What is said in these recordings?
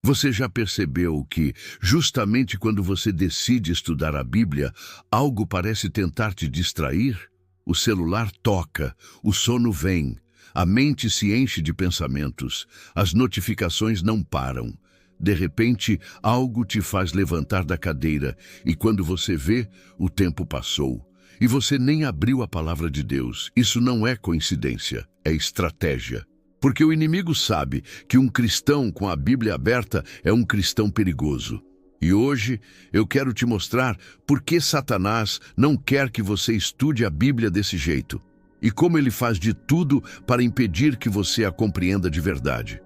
Você já percebeu que, justamente quando você decide estudar a Bíblia, algo parece tentar te distrair? O celular toca, o sono vem, a mente se enche de pensamentos, as notificações não param. De repente, algo te faz levantar da cadeira e quando você vê, o tempo passou. E você nem abriu a palavra de Deus. Isso não é coincidência, é estratégia. Porque o inimigo sabe que um cristão com a Bíblia aberta é um cristão perigoso. E hoje eu quero te mostrar por que Satanás não quer que você estude a Bíblia desse jeito. E como ele faz de tudo para impedir que você a compreenda de verdade.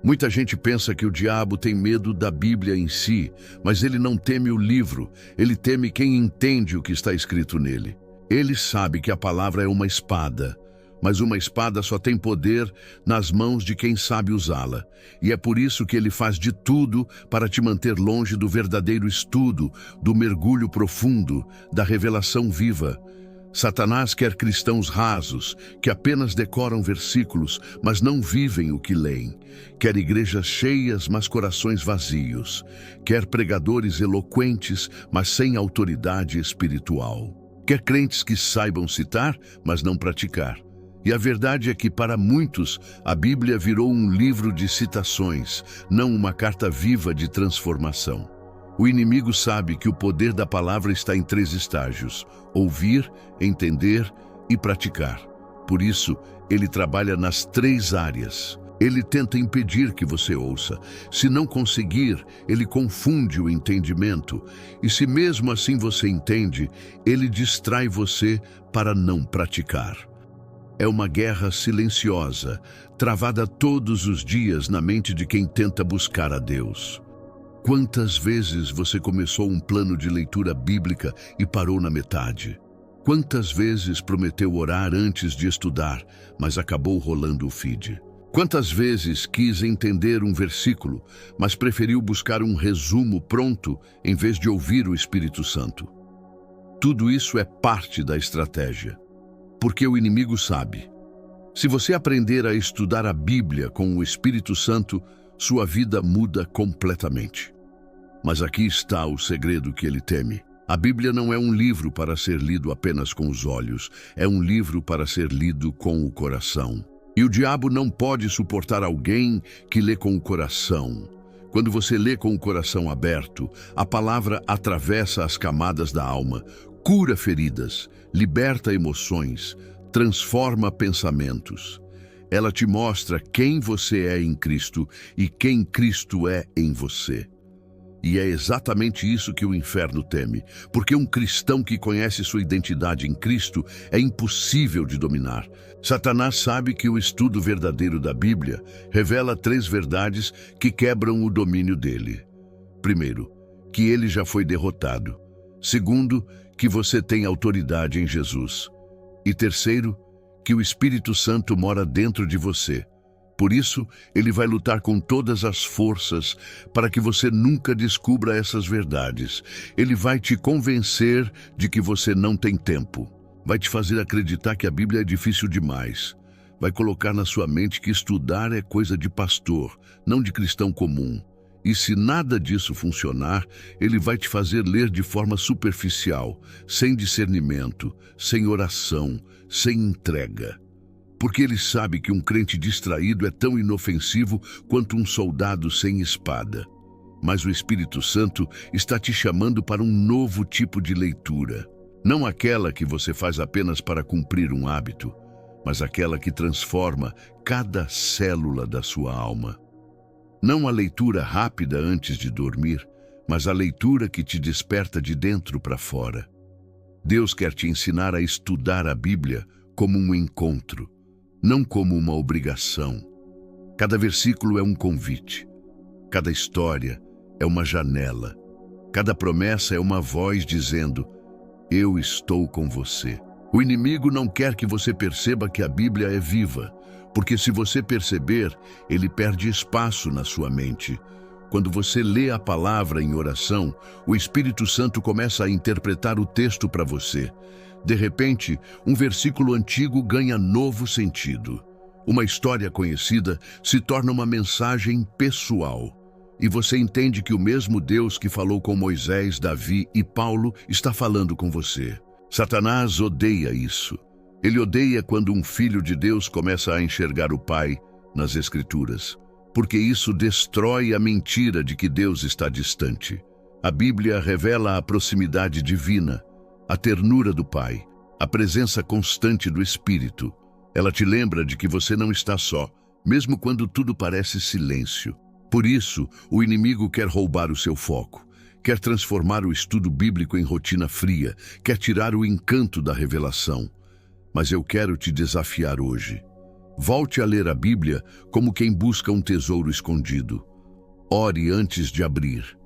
Muita gente pensa que o diabo tem medo da Bíblia em si, mas ele não teme o livro, ele teme quem entende o que está escrito nele. Ele sabe que a palavra é uma espada, mas uma espada só tem poder nas mãos de quem sabe usá-la. E é por isso que ele faz de tudo para te manter longe do verdadeiro estudo, do mergulho profundo, da revelação viva. Satanás quer cristãos rasos, que apenas decoram versículos, mas não vivem o que leem. Quer igrejas cheias, mas corações vazios. Quer pregadores eloquentes, mas sem autoridade espiritual. Quer crentes que saibam citar, mas não praticar. E a verdade é que, para muitos, a Bíblia virou um livro de citações, não uma carta viva de transformação. O inimigo sabe que o poder da palavra está em 3 estágios: ouvir, entender e praticar. Por isso, ele trabalha nas 3 áreas. Ele tenta impedir que você ouça. Se não conseguir, ele confunde o entendimento. E se mesmo assim você entende, ele distrai você para não praticar. É uma guerra silenciosa, travada todos os dias na mente de quem tenta buscar a Deus. Quantas vezes você começou um plano de leitura bíblica e parou na metade? Quantas vezes prometeu orar antes de estudar, mas acabou rolando o feed? Quantas vezes quis entender um versículo, mas preferiu buscar um resumo pronto em vez de ouvir o Espírito Santo? Tudo isso é parte da estratégia. Porque o inimigo sabe. Se você aprender a estudar a Bíblia com o Espírito Santo, sua vida muda completamente. Mas aqui está o segredo que ele teme. A Bíblia não é um livro para ser lido apenas com os olhos, é um livro para ser lido com o coração. E o diabo não pode suportar alguém que lê com o coração. Quando você lê com o coração aberto, a palavra atravessa as camadas da alma, cura feridas, liberta emoções, transforma pensamentos. Ela te mostra quem você é em Cristo e quem Cristo é em você. E é exatamente isso que o inferno teme, porque um cristão que conhece sua identidade em Cristo é impossível de dominar. Satanás sabe que o estudo verdadeiro da Bíblia revela 3 verdades que quebram o domínio dele. Primeiro, que ele já foi derrotado. Segundo, que você tem autoridade em Jesus. E terceiro, que o Espírito Santo mora dentro de você. Por isso, ele vai lutar com todas as forças para que você nunca descubra essas verdades. Ele vai te convencer de que você não tem tempo. Vai te fazer acreditar que a Bíblia é difícil demais. Vai colocar na sua mente que estudar é coisa de pastor, não de cristão comum. E se nada disso funcionar, ele vai te fazer ler de forma superficial, sem discernimento, sem oração, sem entrega. Porque ele sabe que um crente distraído é tão inofensivo quanto um soldado sem espada. Mas o Espírito Santo está te chamando para um novo tipo de leitura. Não aquela que você faz apenas para cumprir um hábito, mas aquela que transforma cada célula da sua alma. Não a leitura rápida antes de dormir, mas a leitura que te desperta de dentro para fora. Deus quer te ensinar a estudar a Bíblia como um encontro, não como uma obrigação. Cada versículo é um convite. Cada história é uma janela. Cada promessa é uma voz dizendo: eu estou com você. O inimigo não quer que você perceba que a Bíblia é viva, porque se você perceber, ele perde espaço na sua mente. Quando você lê a palavra em oração, o Espírito Santo começa a interpretar o texto para você. De repente, um versículo antigo ganha novo sentido. Uma história conhecida se torna uma mensagem pessoal. E você entende que o mesmo Deus que falou com Moisés, Davi e Paulo está falando com você. Satanás odeia isso. Ele odeia quando um filho de Deus começa a enxergar o Pai nas Escrituras, porque isso destrói a mentira de que Deus está distante. A Bíblia revela a proximidade divina, a ternura do Pai, a presença constante do Espírito. Ela te lembra de que você não está só, mesmo quando tudo parece silêncio. Por isso, o inimigo quer roubar o seu foco, quer transformar o estudo bíblico em rotina fria, quer tirar o encanto da revelação. Mas eu quero te desafiar hoje. Volte a ler a Bíblia como quem busca um tesouro escondido. Ore antes de abrir.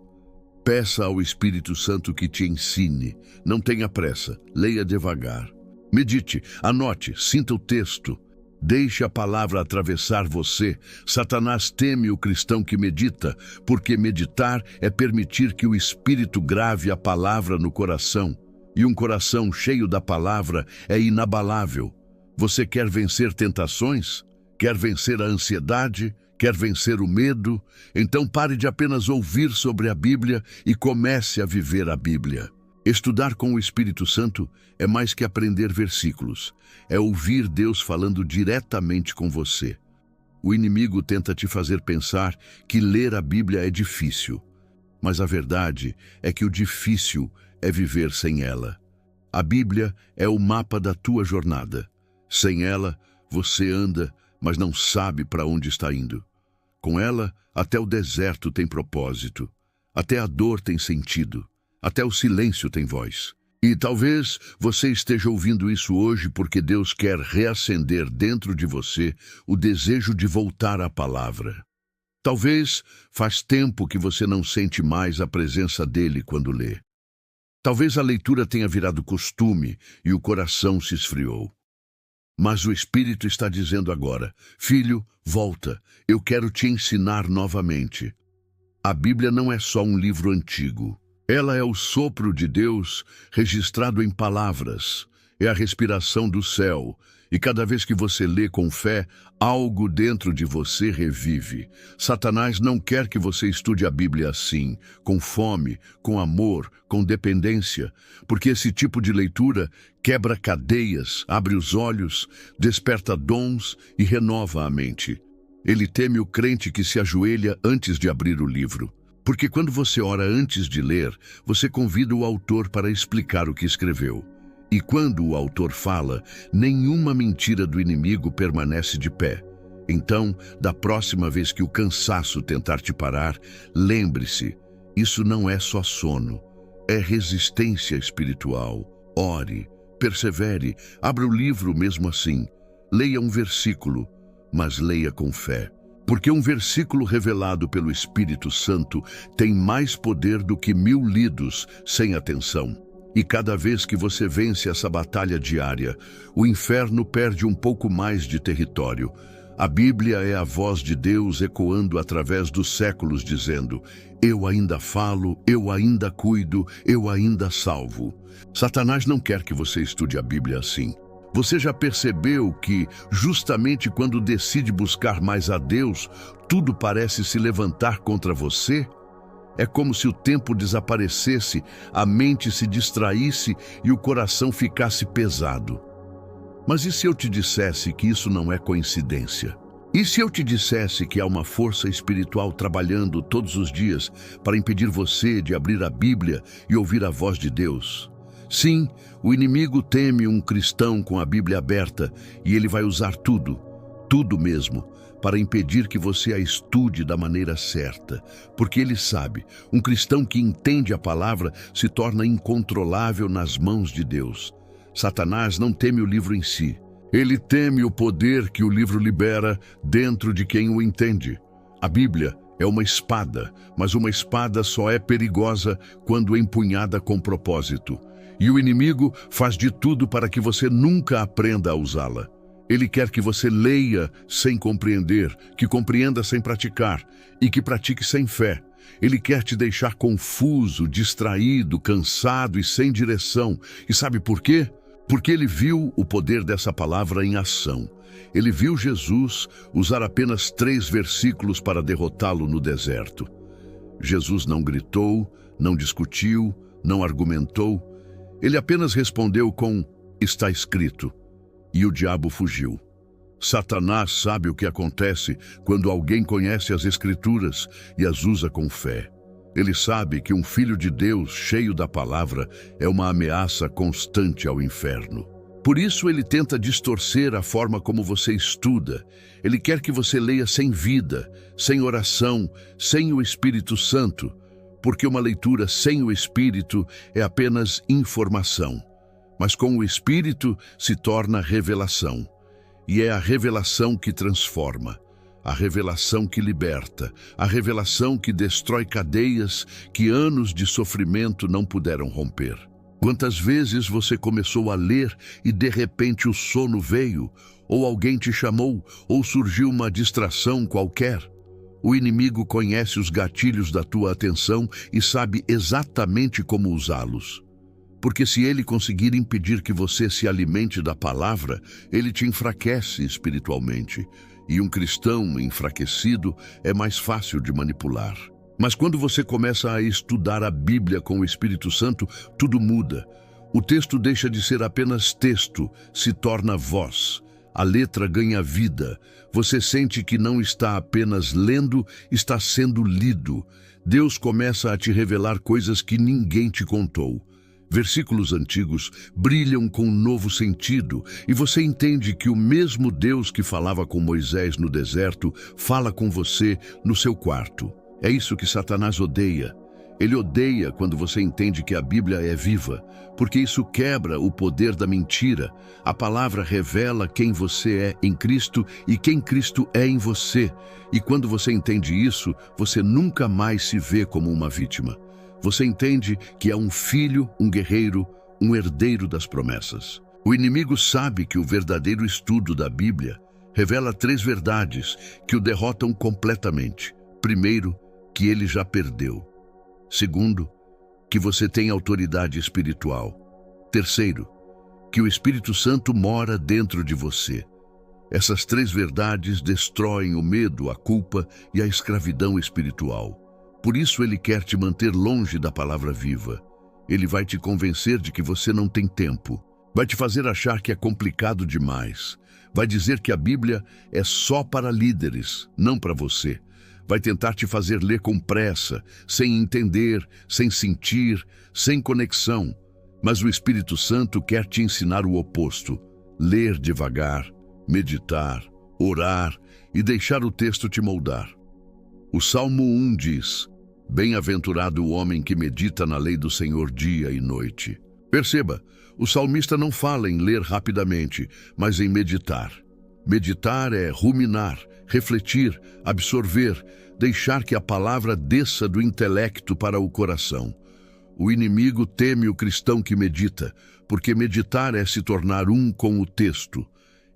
Peça ao Espírito Santo que te ensine. Não tenha pressa, leia devagar. Medite, anote, sinta o texto. Deixe a palavra atravessar você. Satanás teme o cristão que medita, porque meditar é permitir que o Espírito grave a palavra no coração. E um coração cheio da palavra é inabalável. Você quer vencer tentações? Quer vencer a ansiedade? Quer vencer o medo? Então pare de apenas ouvir sobre a Bíblia e comece a viver a Bíblia. Estudar com o Espírito Santo é mais que aprender versículos. É ouvir Deus falando diretamente com você. O inimigo tenta te fazer pensar que ler a Bíblia é difícil. Mas a verdade é que o difícil é viver sem ela. A Bíblia é o mapa da tua jornada. Sem ela, você anda, mas não sabe para onde está indo. Com ela, até o deserto tem propósito. Até a dor tem sentido. Até o silêncio tem voz. E talvez você esteja ouvindo isso hoje porque Deus quer reacender dentro de você o desejo de voltar à palavra. Talvez faz tempo que você não sente mais a presença dele quando lê. Talvez a leitura tenha virado costume e o coração se esfriou. Mas o Espírito está dizendo agora: filho, volta, eu quero te ensinar novamente. A Bíblia não é só um livro antigo. Ela é o sopro de Deus registrado em palavras. É a respiração do céu. E cada vez que você lê com fé, algo dentro de você revive. Satanás não quer que você estude a Bíblia assim, com fome, com amor, com dependência, porque esse tipo de leitura quebra cadeias, abre os olhos, desperta dons e renova a mente. Ele teme o crente que se ajoelha antes de abrir o livro. Porque quando você ora antes de ler, você convida o autor para explicar o que escreveu. E quando o autor fala, nenhuma mentira do inimigo permanece de pé. Então, da próxima vez que o cansaço tentar te parar, lembre-se, isso não é só sono, é resistência espiritual. Ore, persevere, abra o livro mesmo assim. Leia um versículo, mas leia com fé. Porque um versículo revelado pelo Espírito Santo tem mais poder do que 1000 lidos sem atenção. E cada vez que você vence essa batalha diária, o inferno perde um pouco mais de território. A Bíblia é a voz de Deus ecoando através dos séculos, dizendo: eu ainda falo, eu ainda cuido, eu ainda salvo. Satanás não quer que você estude a Bíblia assim. Você já percebeu que, justamente quando decide buscar mais a Deus, tudo parece se levantar contra você? É como se o tempo desaparecesse, a mente se distraísse e o coração ficasse pesado. Mas e se eu te dissesse que isso não é coincidência? E se eu te dissesse que há uma força espiritual trabalhando todos os dias para impedir você de abrir a Bíblia e ouvir a voz de Deus? Sim, o inimigo teme um cristão com a Bíblia aberta e ele vai usar tudo mesmo, para impedir que você a estude da maneira certa. Porque ele sabe, um cristão que entende a palavra se torna incontrolável nas mãos de Deus. Satanás não teme o livro em si. Ele teme o poder que o livro libera dentro de quem o entende. A Bíblia é uma espada, mas uma espada só é perigosa quando empunhada com propósito. E o inimigo faz de tudo para que você nunca aprenda a usá-la. Ele quer que você leia sem compreender, que compreenda sem praticar e que pratique sem fé. Ele quer te deixar confuso, distraído, cansado e sem direção. E sabe por quê? Porque ele viu o poder dessa palavra em ação. Ele viu Jesus usar apenas 3 versículos para derrotá-lo no deserto. Jesus não gritou, não discutiu, não argumentou. Ele apenas respondeu com "está escrito", e o diabo fugiu. Satanás sabe o que acontece quando alguém conhece as Escrituras e as usa com fé. Ele sabe que um filho de Deus cheio da palavra é uma ameaça constante ao inferno. Por isso ele tenta distorcer a forma como você estuda. Ele quer que você leia sem vida, sem oração, sem o Espírito Santo, porque uma leitura sem o Espírito é apenas informação. Mas com o Espírito se torna revelação. E é a revelação que transforma, a revelação que liberta, a revelação que destrói cadeias que anos de sofrimento não puderam romper. Quantas vezes você começou a ler e de repente o sono veio, ou alguém te chamou, ou surgiu uma distração qualquer? O inimigo conhece os gatilhos da tua atenção e sabe exatamente como usá-los. Porque se ele conseguir impedir que você se alimente da palavra, ele te enfraquece espiritualmente. E um cristão enfraquecido é mais fácil de manipular. Mas quando você começa a estudar a Bíblia com o Espírito Santo, tudo muda. O texto deixa de ser apenas texto, se torna voz. A letra ganha vida. Você sente que não está apenas lendo, está sendo lido. Deus começa a te revelar coisas que ninguém te contou. Versículos antigos brilham com um novo sentido e você entende que o mesmo Deus que falava com Moisés no deserto fala com você no seu quarto. É isso que Satanás odeia. Ele odeia quando você entende que a Bíblia é viva, porque isso quebra o poder da mentira. A palavra revela quem você é em Cristo e quem Cristo é em você. E quando você entende isso, você nunca mais se vê como uma vítima. Você entende que é um filho, um guerreiro, um herdeiro das promessas. O inimigo sabe que o verdadeiro estudo da Bíblia revela 3 verdades que o derrotam completamente. Primeiro, que ele já perdeu. Segundo, que você tem autoridade espiritual. Terceiro, que o Espírito Santo mora dentro de você. Essas 3 verdades destroem o medo, a culpa e a escravidão espiritual. Por isso ele quer te manter longe da palavra viva. Ele vai te convencer de que você não tem tempo. Vai te fazer achar que é complicado demais. Vai dizer que a Bíblia é só para líderes, não para você. Vai tentar te fazer ler com pressa, sem entender, sem sentir, sem conexão. Mas o Espírito Santo quer te ensinar o oposto. Ler devagar, meditar, orar e deixar o texto te moldar. O Salmo 1 diz: "Bem-aventurado o homem que medita na lei do Senhor dia e noite." Perceba, o salmista não fala em ler rapidamente, mas em meditar. Meditar é ruminar, refletir, absorver, deixar que a palavra desça do intelecto para o coração. O inimigo teme o cristão que medita, porque meditar é se tornar um com o texto.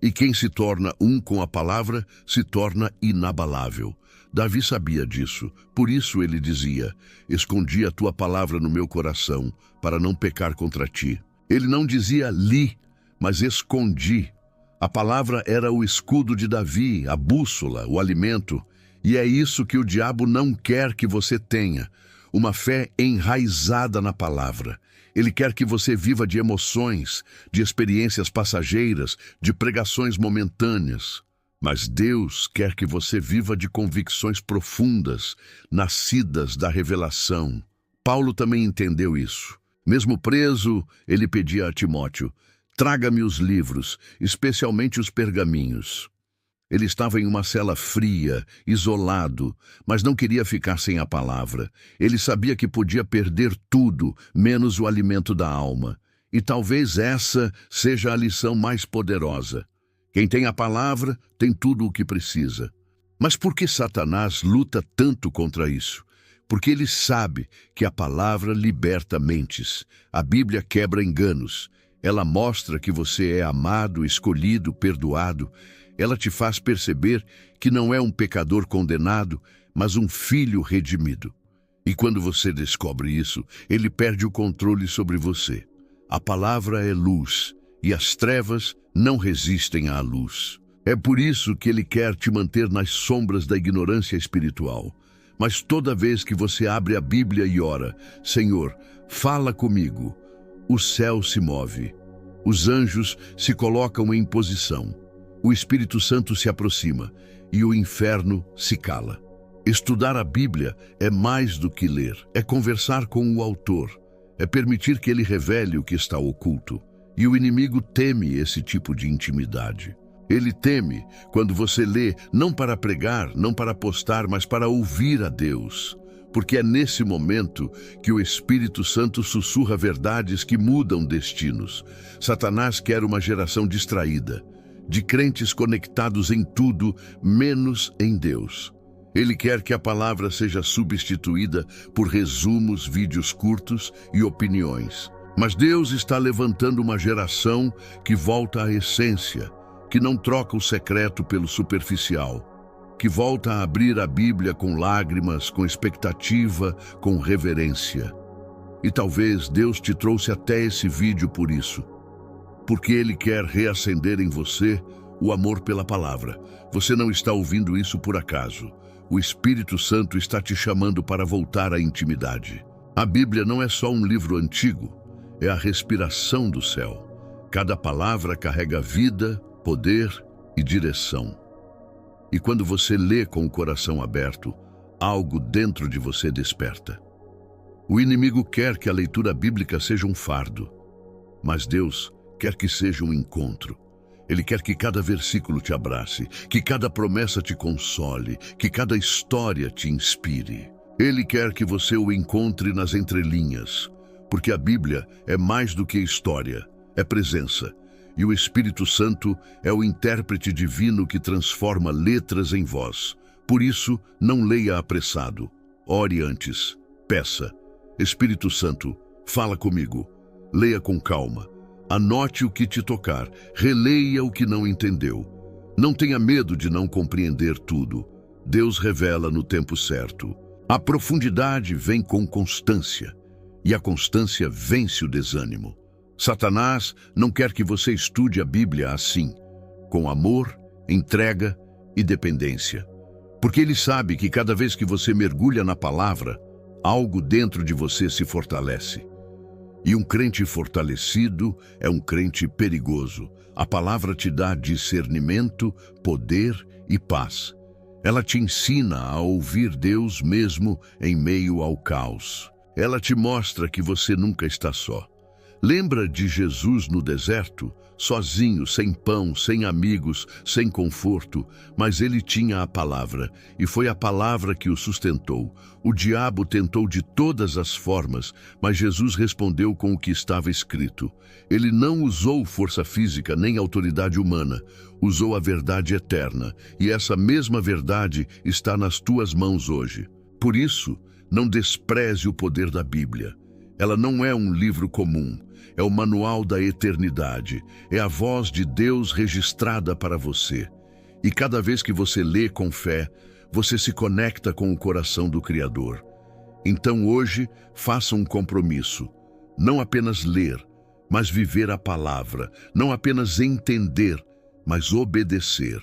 E quem se torna um com a palavra se torna inabalável. Davi sabia disso, por isso ele dizia: "Escondi a tua palavra no meu coração, para não pecar contra ti." Ele não dizia li, mas escondi. A palavra era o escudo de Davi, a bússola, o alimento. E é isso que o diabo não quer que você tenha, uma fé enraizada na palavra. Ele quer que você viva de emoções, de experiências passageiras, de pregações momentâneas. Mas Deus quer que você viva de convicções profundas, nascidas da revelação. Paulo também entendeu isso. Mesmo preso, ele pedia a Timóteo: "Traga-me os livros, especialmente os pergaminhos." Ele estava em uma cela fria, isolado, mas não queria ficar sem a palavra. Ele sabia que podia perder tudo, menos o alimento da alma. E talvez essa seja a lição mais poderosa. Quem tem a palavra tem tudo o que precisa. Mas por que Satanás luta tanto contra isso? Porque ele sabe que a palavra liberta mentes. A Bíblia quebra enganos. Ela mostra que você é amado, escolhido, perdoado. Ela te faz perceber que não é um pecador condenado, mas um filho redimido. E quando você descobre isso, ele perde o controle sobre você. A palavra é luz, e as trevas não resistem à luz. É por isso que ele quer te manter nas sombras da ignorância espiritual. mas toda vez que você abre a Bíblia e ora, Senhor, fala comigo, o céu se move, os anjos se colocam em posição, o Espírito Santo se aproxima e o inferno se cala. Estudar a Bíblia é mais do que ler, é conversar com o autor, é permitir que ele revele o que está oculto. E o inimigo teme esse tipo de intimidade. Ele teme quando você lê não para pregar, não para postar, mas para ouvir a Deus. Porque é nesse momento que o Espírito Santo sussurra verdades que mudam destinos. Satanás quer uma geração distraída, de crentes conectados em tudo, menos em Deus. Ele quer que a palavra seja substituída por resumos, vídeos curtos e opiniões. Mas Deus está levantando uma geração que volta à essência, que não troca o secreto pelo superficial, que volta a abrir a Bíblia com lágrimas, com expectativa, com reverência. E talvez Deus te trouxe até esse vídeo por isso, porque Ele quer reacender em você o amor pela palavra. Você não está ouvindo isso por acaso. O Espírito Santo está te chamando para voltar à intimidade. A Bíblia não é só um livro antigo, é a respiração do céu. Cada palavra carrega vida, poder e direção. E quando você lê com o coração aberto, algo dentro de você desperta. O inimigo quer que a leitura bíblica seja um fardo, mas Deus quer que seja um encontro. Ele quer que cada versículo te abrace, que cada promessa te console, que cada história te inspire. Ele quer que você o encontre nas entrelinhas, porque a Bíblia é mais do que história, é presença. E o Espírito Santo é o intérprete divino que transforma letras em voz. Por isso, não leia apressado. Ore antes. Peça. Espírito Santo, fala comigo. Leia com calma. Anote o que te tocar. Releia o que não entendeu. Não tenha medo de não compreender tudo. Deus revela no tempo certo. A profundidade vem com constância. E a constância vence o desânimo. Satanás não quer que você estude a Bíblia assim, com amor, entrega e dependência. Porque ele sabe que cada vez que você mergulha na palavra, algo dentro de você se fortalece. E um crente fortalecido é um crente perigoso. A palavra te dá discernimento, poder e paz. Ela te ensina a ouvir Deus mesmo em meio ao caos. Ela te mostra que você nunca está só. Lembra de Jesus no deserto? Sozinho, sem pão, sem amigos, sem conforto, mas ele tinha a palavra, e foi a palavra que o sustentou. O diabo tentou de todas as formas, mas Jesus respondeu com o que estava escrito. Ele não usou força física nem autoridade humana, usou a verdade eterna, e essa mesma verdade está nas tuas mãos hoje. Por isso, não despreze o poder da Bíblia. Ela não é um livro comum. É o manual da eternidade, é a voz de Deus registrada para você. E cada vez que você lê com fé, você se conecta com o coração do Criador. Então hoje, faça um compromisso. Não apenas ler, mas viver a palavra. Não apenas entender, mas obedecer.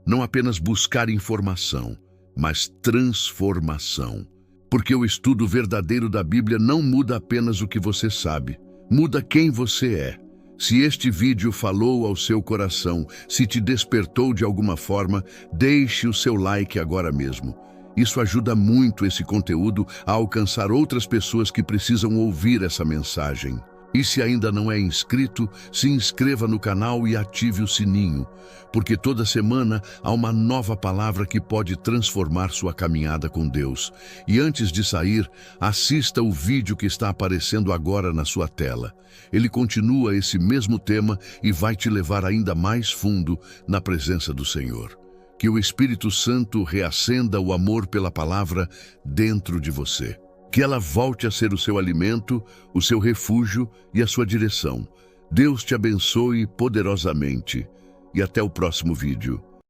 Não apenas buscar informação, mas transformação. Porque o estudo verdadeiro da Bíblia não muda apenas o que você sabe. Muda quem você é. Se este vídeo falou ao seu coração, se te despertou de alguma forma, deixe o seu like agora mesmo. Isso ajuda muito esse conteúdo a alcançar outras pessoas que precisam ouvir essa mensagem. E se ainda não é inscrito, se inscreva no canal e ative o sininho, porque toda semana há uma nova palavra que pode transformar sua caminhada com Deus. E antes de sair, assista o vídeo que está aparecendo agora na sua tela. Ele continua esse mesmo tema e vai te levar ainda mais fundo na presença do Senhor. Que o Espírito Santo reacenda o amor pela palavra dentro de você. Que ela volte a ser o seu alimento, o seu refúgio e a sua direção. Deus te abençoe poderosamente. E até o próximo vídeo.